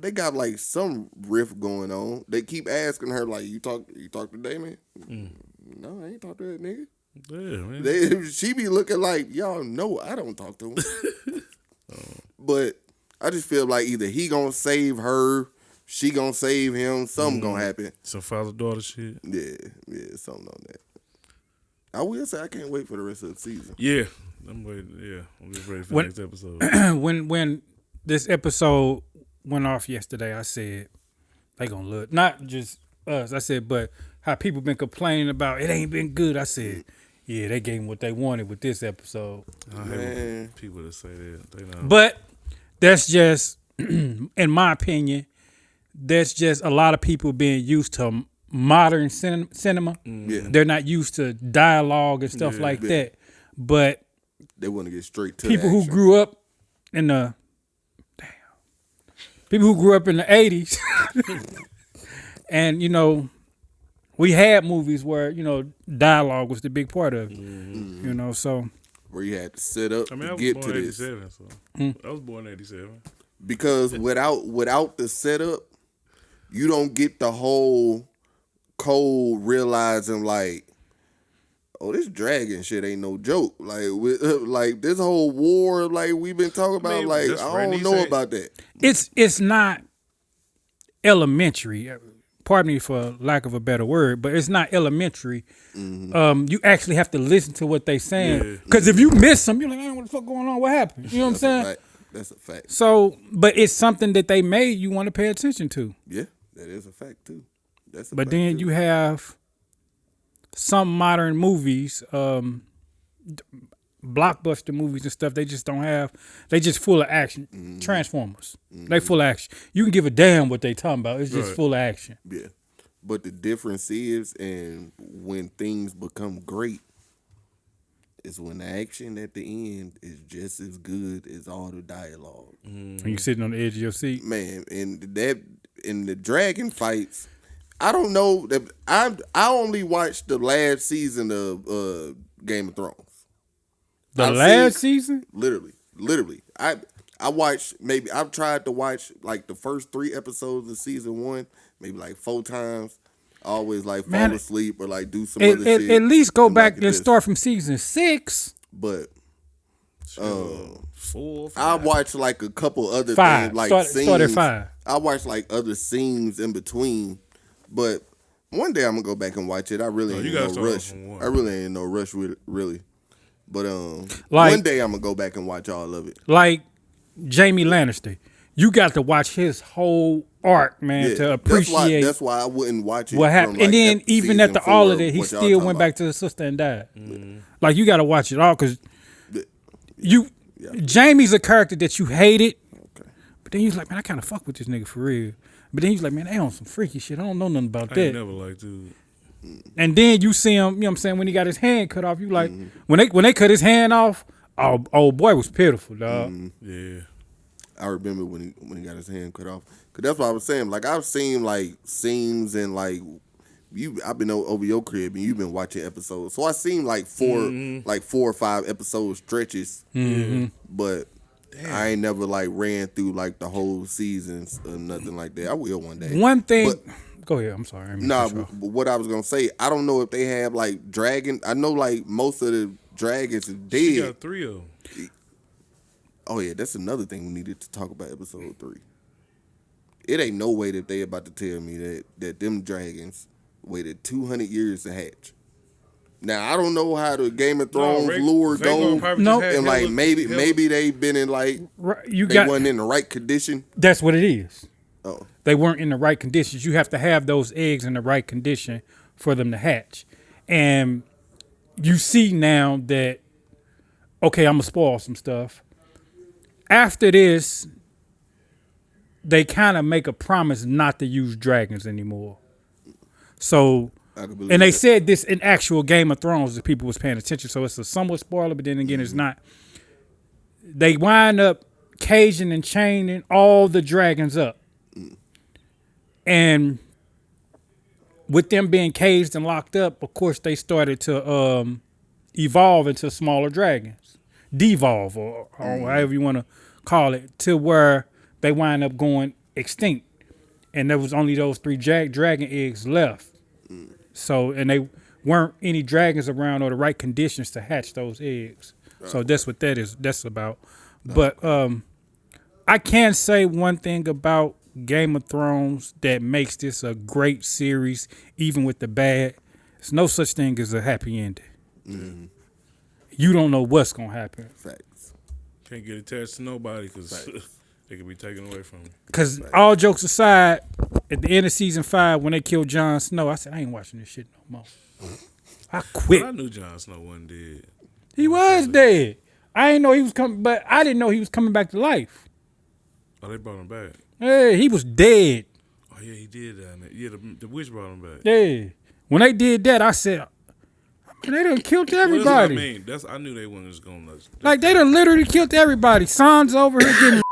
they got like some rift going on. They keep asking her like, "You talk to Damon?" No, I ain't talk to that nigga. Yeah, man. She be looking like, y'all know I don't talk to him. But I just feel like either he gonna save her, she gonna save him, something gonna happen. Some father daughter shit. Yeah, something on that. I will say I can't wait for the rest of the season. Yeah. I'm waiting. Yeah, I'm just ready for When- the next episode. when this episode went off yesterday, I said they gonna look, not just us. I said, but how people been complaining about it ain't been good. I said, yeah, they gave them what they wanted with this episode. I hate when people that say that. They know. But that's just, in my opinion, that's just a lot of people being used to modern cinema. Yeah, They're not used to dialogue and stuff like that. But they want to get straight to people the who action. grew up in the people who grew up in the 80s and we had movies where dialogue was the big part of it. So where you had to set up I mean, I to was get born to in this. 87, so I was born in 87. Because without the setup, you don't get the whole cold realizing like, oh, this dragon shit ain't no joke. Like like this whole war like we've been talking about. mean, Like that's I Randy don't know said. about that. It's not elementary. Pardon me for lack of a better word, but it's not elementary. You actually have to listen to what they saying, because if you miss them, you're like, "Man, what the fuck going on? What happened?" You know what I'm saying? That's a fact. So, but it's something that they made you want to pay attention to. Yeah, that is a fact too. That's a But fact then too. you have some modern movies, blockbuster movies and stuff. They just don't have. They just full of action. Transformers. They full of action. You can give a damn what they talking about. It's just full of action. Yeah. But the difference is, and when things become great, is when the action at the end is just as good as all the dialogue. When you sitting on the edge of your seat. Man, and that in the dragon fights, I don't know that I only watched the last season of Game of Thrones. The last season? Literally. I watched I've tried to watch like the first 3 episodes of season 1, maybe like 4 times. I always like fall asleep or like do some other shit. At least go and back like and this. start from season 6. But 4, 5. I watched like a couple other 5. things, like Start scenes. at 5. I watched like other scenes in between, but one day I'm gonna go back and watch it. I really you ain't gotta no start rush. from 1. I really ain't no rush with it, really. But Like- one day I'm gonna go back and watch all of it. Like Jamie Lannister. You got to watch his whole arc, man, to appreciate That's why I wouldn't watch it. what happened. From, like, And then even season after 4, all of that, he what y'all still talking went about. back to his sister and died. Like, you got to watch it all, because Jamie's a character that you hated, but then you was like, man, I kind of fuck with this nigga for real. But then you was like, man, they on some freaky shit. I don't know nothing about I that. ain't never liked dude. And then you see him, you know what I'm saying, when he got his hand cut off, you like, when they cut his hand off, oh boy was pitiful, dog. Yeah. I remember when he got his hand cut off. Cause that's what I was saying. Like I've seen like scenes and like I've been over your crib and you've been watching episodes. So I seen like 4 or 5 episode stretches. But I ain't never like ran through like the whole seasons or nothing like that. I will one day. One thing, But- go ahead, I'm sorry. I mean, Nah, but what I was gonna say, I don't know if they have like dragon. I know like most of the dragons are She dead. got 3 of them. Oh yeah, that's another thing we needed to talk about episode 3. It ain't no way that they about to tell me that them dragons waited 200 years to hatch. Now I don't know how the Game of Thrones lore go, No. and like maybe they been in like you they got wasn't in the right condition. that's what it is. Oh, They weren't in the right conditions. You have to have those eggs in the right condition for them to hatch. And you see now that, okay, I'm going to spoil some stuff. After this, they kind of make a promise not to use dragons anymore. So, I can believe and they that. said this in actual Game of Thrones that people was paying attention. So it's a somewhat spoiler, but then again, it's not. They wind up caging and chaining all the dragons up. And with them being caged and locked up, of course, they started to evolve into smaller dragons, devolve, or however you want to call it, to where they wind up going extinct. And there was only those 3 dragon eggs left. So, and they weren't any dragons around or the right conditions to hatch those eggs. So that's what that's about. But I can say one thing about Game of Thrones that makes this a great series, even with the bad. There's no such thing as a happy ending. You don't know what's gonna happen. Facts. Can't get attached to nobody because they could be taken away from you. Because all jokes aside, at the end of season 5, when they killed Jon Snow, I said, I ain't watching this shit no more. I quit. But I knew Jon Snow wasn't dead. He was dead. I didn't know he was coming, but I didn't know he was coming back to life. Oh, they brought him back. Hey, he was dead. Oh, yeah, he did that. Yeah, the witch brought him back. Yeah. When they did that, I said, man, they done killed everybody. Well, that's what I mean. I knew they weren't just going to. Like, they done literally killed everybody. Sansa over here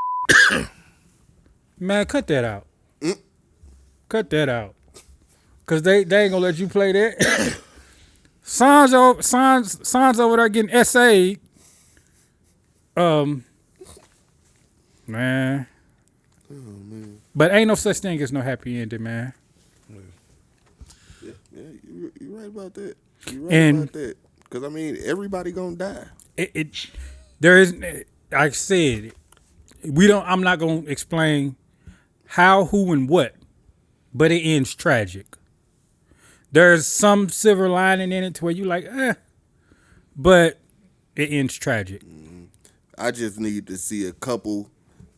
getting... Man, cut that out. Cut that out. Because they ain't going to let you play that. Sansa over there getting SA'd Man. But ain't no such thing as no happy ending, man. Yeah, you right about that. You right And- about that. Because, I mean, everybody gonna die. There is, like I said, I'm not going to explain how, who, and what, but it ends tragic. There's some silver lining in it to where you like, but it ends tragic. I just need to see a couple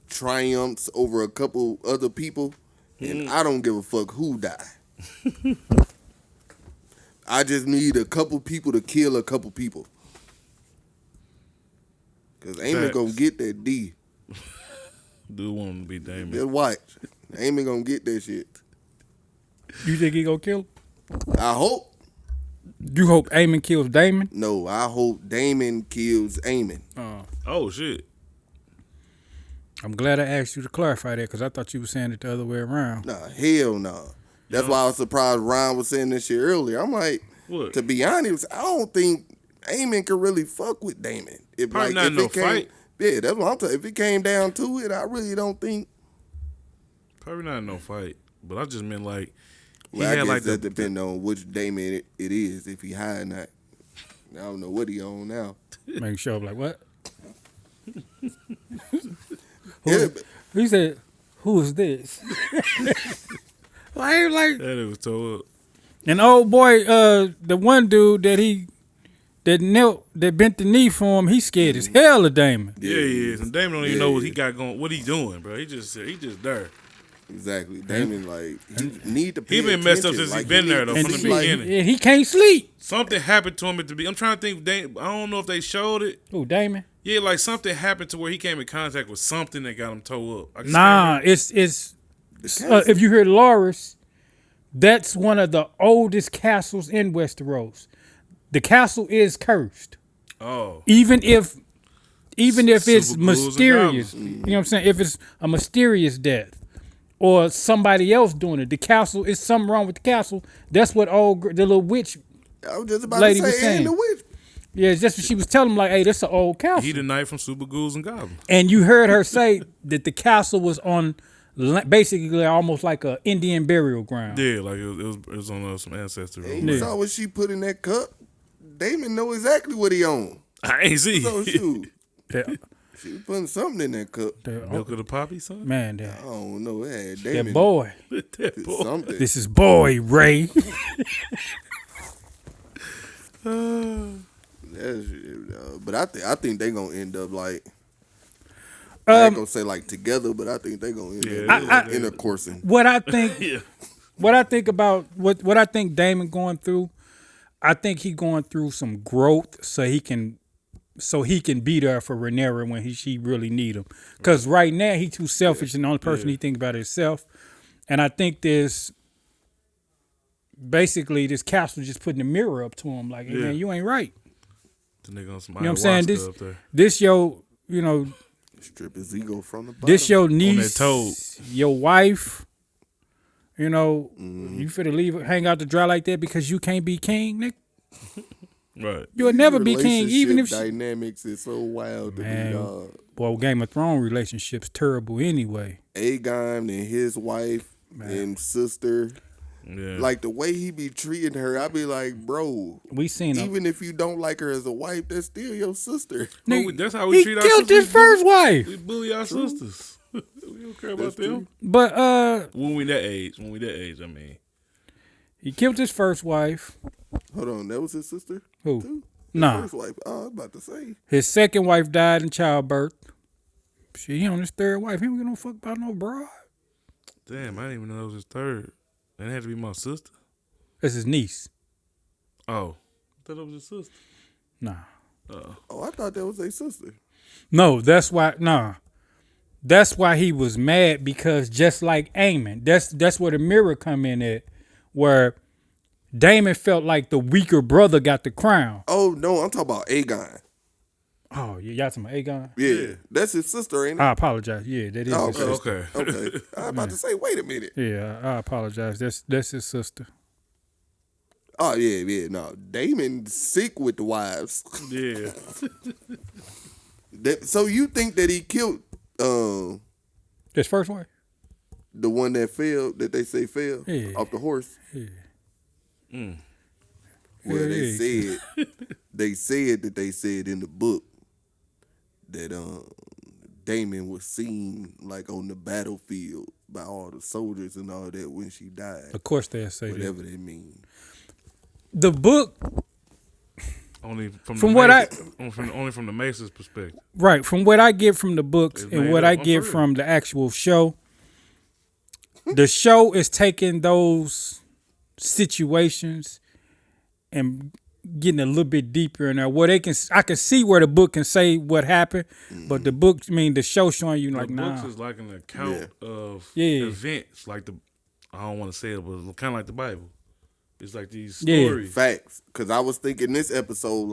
triumphs over a couple other people, and I don't give a fuck who die. I just need a couple people to kill a couple people. Because Eamon Facts. gonna get that D. Do want to be Damon. Just watch. Eamon gonna get that shit. You think he gonna kill him? I hope. You hope Eamon kills Damon? No, I hope Damon kills Eamon. Oh shit. I'm glad I asked you to clarify that because I thought you were saying it the other way around. Nah, hell no. That's why I was surprised Ron was saying this shit earlier. I'm like, What? to be honest, I don't think Eamon could really fuck with Damon. If Probably not in no fight. Yeah, that's what I'm talking. If it came down to it, I really don't think. Probably not no fight, but I just meant like he Well, I had guess like that depends on which Damon it is. If he high or not, I don't know what he on now. Make sure I'm like, what? Yeah, but He said, who is this? like, that it was tore up. an old boy, the one dude that bent the knee for him, he scared as hell of Damon. Yeah, he is. And Damon don't even Yeah, know what yeah. he got going. What he doing, bro? He just there. exactly. Damon like he need to. Pay He been messed up attention. since he Like, been need there, to though, from the see, like, beginning. And he can't sleep. Something happened to him at the beginning. I'm trying to think. I don't know if they showed it. Who, Damon? Yeah, like something happened to where he came in contact with something that got him towed up. I just Nah, can't it's castle. if you hear Loris, that's one of the oldest castles in Westeros. The castle is cursed. remember. Oh, Even if it's Super ghouls and mysterious, goblins. you know what I'm saying? If it's a mysterious death or somebody else doing it, the castle is something wrong with the castle. That's what the little witch. I was just about Lady to was say, saying. and the witch. Yeah, it's just what she was telling him, like, hey, this is an old castle. he the knight from Super Ghouls and Goblins. And you heard her say that the castle was on basically almost like a Indian burial ground. Yeah, like it was on some ancestor. Hey, road. you saw what she put in that cup. Damon know exactly what he on. I ain't see. So shoot, Yeah. she was putting something in that cup. Milk of the poppy, son. Man, I don't know. It had that Damon. boy. That boy. Something. This is boy Ray. That shit, but I think they gonna end up like. I ain't gonna say like together, but I think they gonna end up intercoursing. What I think, Yeah. what I think about what I think Damon going through, I think he going through some growth so he can be there for Rhaenyra when she really need him. Because right now he too selfish and the only person he think about is himself. And I think this castle just putting a mirror up to him like, hey, man, you ain't right. The nigga on some You know what I'm saying? ayahuasca up there. This your, you know, Strip his ego from the bottom. this your niece, that toad. your wife. You know, you finna leave, hang out to dry like that because you can't be king, Nick. Right. You'll never be king, even if Relationship dynamics is so wild to Man. me, dog. Well, Game of Thrones relationship's terrible anyway. Aegon and his wife and sister, Yeah. like the way he be treating her, I be like, bro. We seen him. Even if you don't like her as a wife, that's still your sister. Well, that's how we He treat our killed sisters. his first wife. We bully our sisters. We don't care about them. But When we that age, I mean. he killed his first wife. Hold on, that was his sister? Who? Too? Nah. First wife. Oh, I was about to say. His second wife died in childbirth. Shit, he on his third wife. He don't give no fuck about no broad. Damn, I didn't even know that was his third. That had to be my sister. That's his niece. Oh. I thought it was his sister. Nah. Oh, I thought that was their sister. No, that's why. Nah. That's why he was mad because just like Aemon, that's where the mirror come in at, where Damon felt like the weaker brother got the crown. Oh, no, I'm talking about Aegon. Oh, yeah, y'all talking about Aegon? Yeah, that's his sister, ain't it? I apologize. Yeah, that is Oh, his sister. Okay. Okay. I was about to say, wait a minute. Yeah, I apologize. That's his sister. Oh, yeah, no. Damon's sick with the wives. Yeah. So you think that he killed This first one? the one that fell, that they say fell Yeah. off the horse? Yeah. Well, Yeah, they yeah. said that they said in the book that Damon was seen like on the battlefield by all the soldiers and all that when she died. Of course they'll say that. Whatever they mean. The book, Only from From the what only from the Mace's perspective. right, from what I get from the books It's and made what up. I I'm get for real. from the actual show, the show is taking those situations and getting a little bit deeper in there. Where I can see where the book can say what happened, but the book, the show showing you like, The nah. books is like an account of Yeah. events, like I don't want to say it, but kind of like the Bible. It's like these Yeah. stories. Facts. Because I was thinking this episode,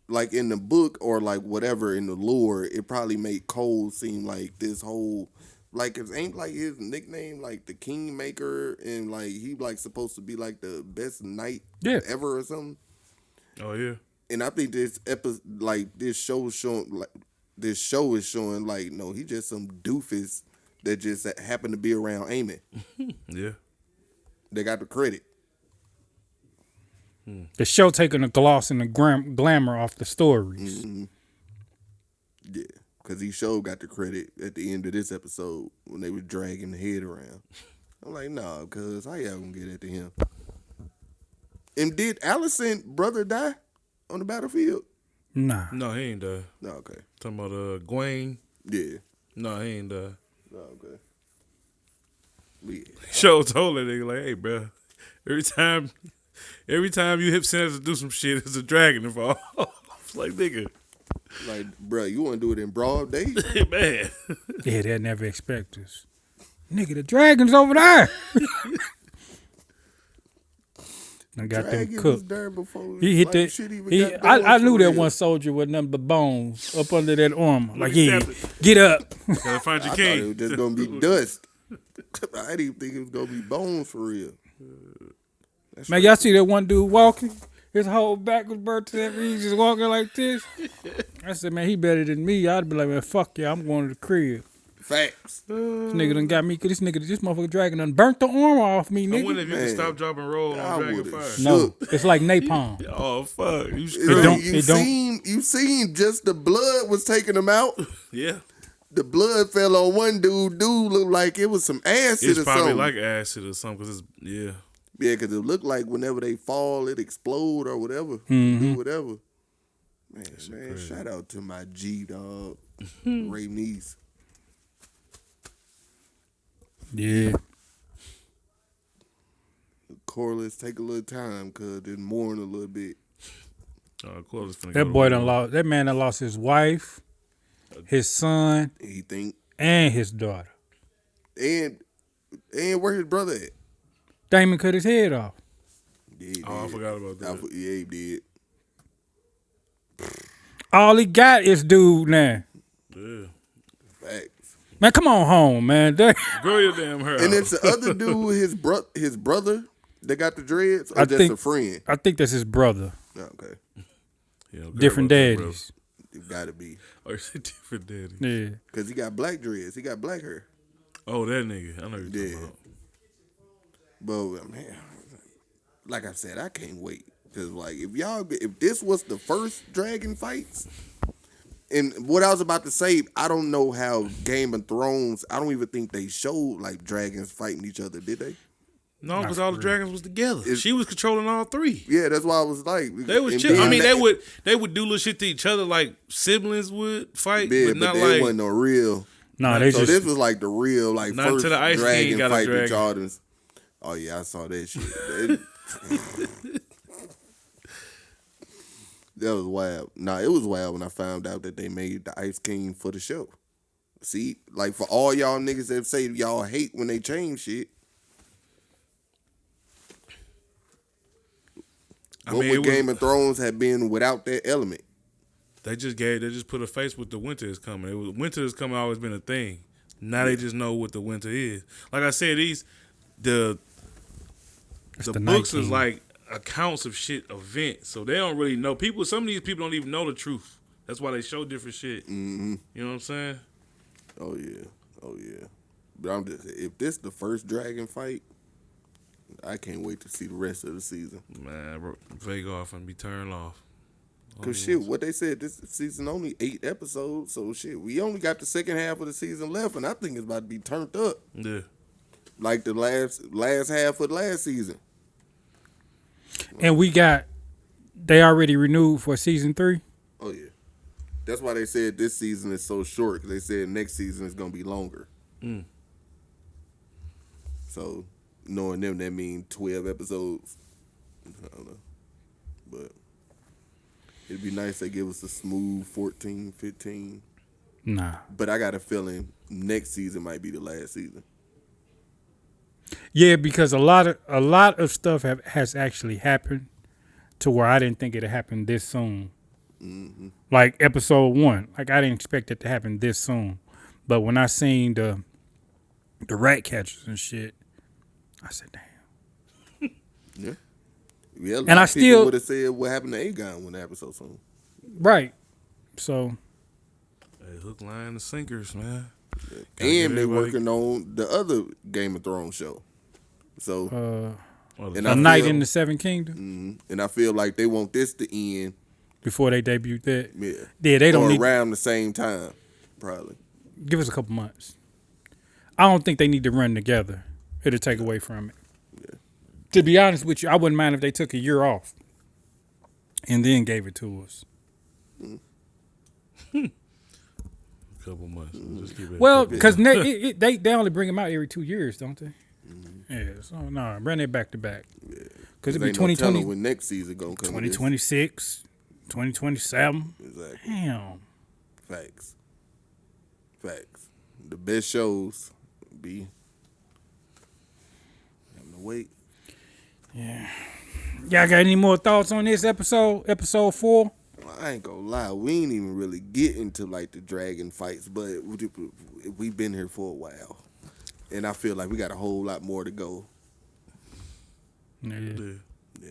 like in the book or like whatever in the lore, it probably made Cole seem like this whole, like, it ain't like his nickname, like the Kingmaker, and like he like supposed to be like the best knight Yeah. ever or something. Oh yeah. And I think this show is showing like, no, he just some doofus that just happened to be around Aemon. Yeah. They got the credit. The show taking the gloss and the glamour off the stories. Yeah, because he sure got the credit at the end of this episode when they were dragging the head around. I'm like, nah, cuz how y'all gonna get it to him? And did Allison brother die on the battlefield? Nah. No, he ain't die. No, okay. Talking about Gwen. Yeah. No, he ain't die. No, okay. Yeah. Show told that nigga like, hey, bro, every time you hit Santa to do some shit, it's a dragon involved. I was like, nigga, Like, bruh, you wanna do it in broad day? man. Yeah, they'll never expect us. Nigga, the dragon's over there. I got them Dragon was cooked. there before He hit like, that. shit even He, got going I for knew that real. one soldier with nothing but bones up under that armor. Like, at yeah, that. get up. Gotta find I your thought it was king. just gonna be dust. I didn't even think it was gonna be bones for real. Man, y'all see that one dude walking? His whole back was burnt to that. He's just walking like this. I said, man, he better than me. I'd be like, man, fuck yeah, I'm going to the crib. Facts. This nigga done got me. This motherfucker dragon done burnt the armor off me, I wonder nigga. if you can Man. stop, drop, and roll I on Dragon would've Fire. No, it's like napalm. Oh, fuck. You It's screwed. like don't- you it don't- seen just the blood was taking him out. Yeah. The blood fell on one dude. Dude looked like it was some acid It's or probably something. like acid or something, because it's, yeah. Yeah, because it looked like whenever they fall, it explode or whatever. Mm-hmm. Do whatever. Man, shout out to my G dog, Ray Neese. Yeah. Corliss, take a little time, cause it mourn a little bit. Corliss finna That go boy to done war. lost. That man done lost his wife, his son, He think, and his daughter. and where his brother at? Damon cut his head off. Yeah, he Oh, I did. forgot about that. Yeah, he did. All he got is dude now. Yeah. Facts. Man, come on home, man. Grow your damn hair And out. it's the other dude, his brother that got the dreads, or I just think- a friend? I think that's his brother. Okay, Yeah, don't care Different about that, bro. daddies. it gotta be. Oh, it's a different daddy. Yeah. Cause he got black dreads. He got black hair. Oh, that nigga. I know you're talking Yeah. about. But man, like I said, I can't wait. Cause like if this was the first dragon fights, and what I was about to say, I don't know how Game of Thrones. I don't even think they showed like dragons fighting each other, did they? No, because all the dragons was together. It's- She was controlling all three. Yeah, that's why I was like, They was and chill. I then mean, that- they would do little shit to each other like siblings would fight, Yeah, but not they like wasn't no real. Nah, they So just this was like the real, like Not first to the Ice King dragon got a fight that dragon. y'all done. Oh yeah, I saw that shit. That was wild. Nah, it was wild when I found out that they made the Ice King for the show. See, like for all y'all niggas that say y'all hate when they change shit. I What mean, would it was- Game of Thrones have been without that element? they just put a face with the winter is coming. It was winter is coming always been a thing. Now they just know what the winter is. Like I said, the the books is 19. like accounts of shit events, so they don't really know. Some of these people don't even know the truth That's why they show different shit. Mm-hmm. You know what I'm saying? Oh yeah. But I'm just, if this the first dragon fight, I can't wait to see the rest of the season. Man, Vhagar finna be turned off. Cause shit, what they said, this season only 8 episodes, so shit, we only got the second half of the season left, and I think it's about to be turned up Yeah. like the last half of the last season. And they already renewed for season 3. Oh yeah, that's why they said this season is so short. Cause they said next season is gonna be longer. Mm. So knowing them, that means 12 episodes. I don't know, but it'd be nice they give us a smooth 14, 15. Nah. But I got a feeling next season might be the last season. Yeah, because a lot of stuff has actually happened to where I didn't think it'd happen this soon. Mm-hmm. Like episode 1, like I didn't expect it to happen this soon. But when I seen the rat catchers and shit, I said, damn. Yeah. Yeah, And I still would have said what happened to Aegon when that happened so soon. Right. So Hey, hook, line, and sinkers, man. Yeah. Gotta give And they everybody- working on the other Game of Thrones show. So and A I Night feel- in the Seven Kingdom and I feel like they want this to end, before they debuted that. yeah, Yeah, they don't or need around the same time, probably. give us a couple months. I don't think they need to run together. It'll take away from it. To be honest with you, I wouldn't mind if they took a year off and then gave it to us. Couple months. Just keep it. Well, because they only bring them out every 2 years, don't they? Yeah, so no, run it back to back. Because it'd be Ain't no telling 2020, when next season gonna come. 2026, 2027. Exactly. Damn. Facts. The best shows be having to wait. Yeah. Y'all got any more thoughts on this episode? Episode 4? I ain't gonna lie, we ain't even really get into like the dragon fights, but we've been here for a while, and I feel like we got a whole lot more to go. Yeah. Yeah.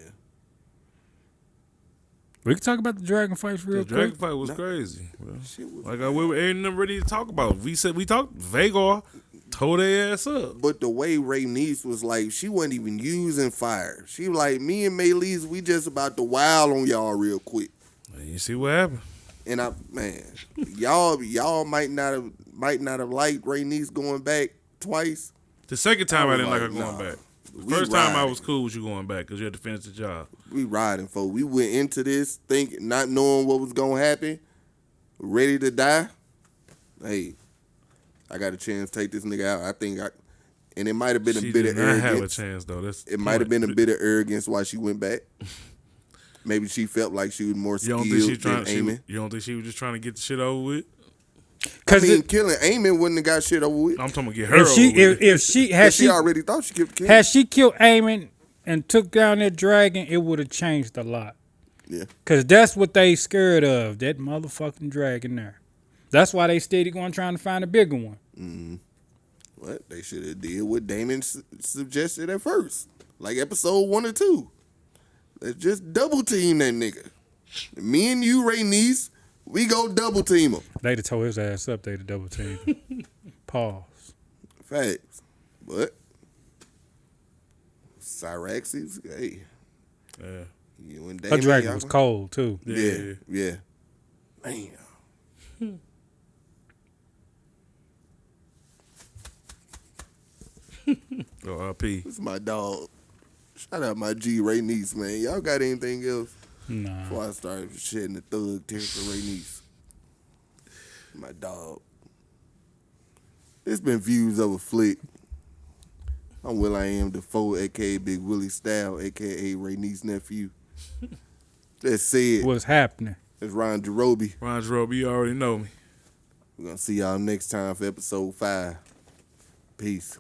We can talk about the dragon fights real The dragon quick. fight was crazy, bro. Shit was Like we were ain't nothing ready to talk about. We talked. Vhagar tore their ass up. But the way Rhaenys was like, she wasn't even using fire. She was like, me and Melees, we just about to wild on y'all real quick. And you see what happened? And y'all might not have liked Rhaenys going back twice. The second time I I was didn't like her like, going nah. back. The We first time I riding. was cool with you going back because you had to finish the job. We riding, folks. We went into this thinking, not knowing what was gonna happen, ready to die. Hey, I got a chance to take this nigga out. And it might have been She a bit did of not have a arrogance. chance though. That's It might have been a bit of arrogance why she went back. Maybe she felt like she was more You skilled don't think she than Aemon. You don't think she was just trying to get the shit over with? I mean, killing Aemon wouldn't have got shit over with. I'm talking about get her If she over with. if she But had she already thought she killed King. had she killed Aemon and took down that dragon, it would have changed a lot. Yeah. Cause that's what they scared of, that motherfucking dragon there. That's why they steady going trying to find a bigger one. What? They should have did what Damon suggested at first. Like episode 1 or 2. Let's just double team that nigga. Me and you, Rhaenys, we go double team him. They'd have tore his ass up, they'd have double team. Pause. Facts. But Syraxes, hey, Yeah. you and Her Damon. dragon y'all was go- cold too. Yeah. Damn. Oh, RP. This is my dog. Shout out my G Rhaenys, man. Y'all got anything else? Nah. Before I start shedding the thug tear for Rhaenys. My dog. It's been Views of a Flick. I'm will.i.am Defoe, a.k.a. Big Willie Style, a.k.a. Rhaenys' nephew. That's said. What's happening? It's Ron Jerobi. Ron Jerobi, you already know me. We're going to see y'all next time for episode 5. Peace.